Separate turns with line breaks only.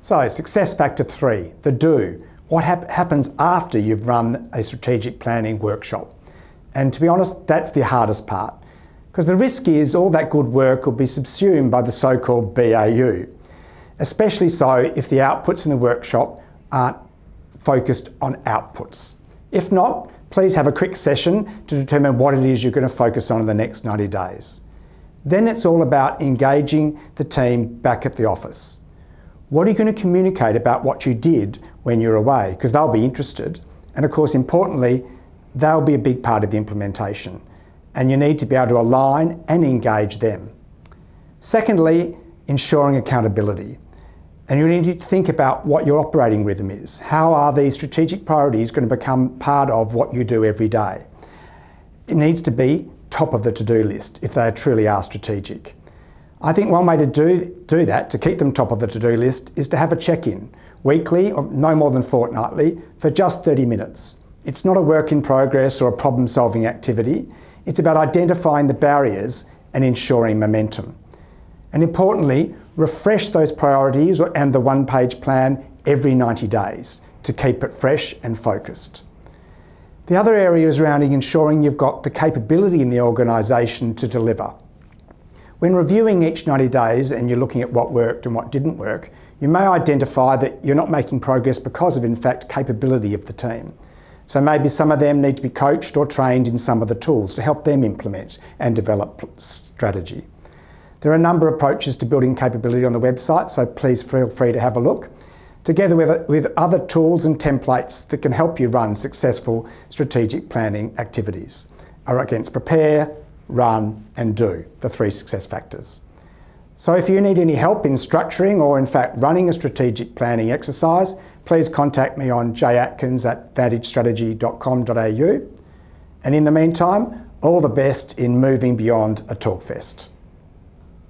So, success factor 3, the do. What happens after you've run a strategic planning workshop? And to be honest, that's the hardest part. Because the risk is all that good work will be subsumed by the so-called BAU. Especially so if the outputs from the workshop aren't focused on outputs. If not, please have a quick session to determine what it is you're going to focus on in the next 90 days. Then it's all about engaging the team back at the office. What are you going to communicate about what you did when you're away? Because they'll be interested. And of course, importantly, they'll be a big part of the implementation. And you need to be able to align and engage them. Secondly, ensuring accountability. And you need to think about what your operating rhythm is. How are these strategic priorities going to become part of what you do every day? It needs to be top of the to-do list if they truly are strategic. I think one way to do that, to keep them top of the to-do list, is to have a check-in, weekly or no more than fortnightly, for just 30 minutes. It's not a work in progress or a problem-solving activity. It's about identifying the barriers and ensuring momentum. And importantly, refresh those priorities and the one-page plan every 90 days to keep it fresh and focused. The other area is around ensuring you've got the capability in the organisation to deliver. When reviewing each 90 days and you're looking at what worked and what didn't work, you may identify that you're not making progress because of, in fact, capability of the team. So maybe some of them need to be coached or trained in some of the tools to help them implement and develop strategy. There are a number of approaches to building capability on the website, so please feel free to have a look, together with other tools and templates that can help you run successful strategic planning activities. Against prepare, run and do, the 3 success factors. So if you need any help in structuring or in fact running a strategic planning exercise, please contact me on jatkins@vantagestrategy.com.au. And in the meantime, all the best in moving beyond a Talkfest.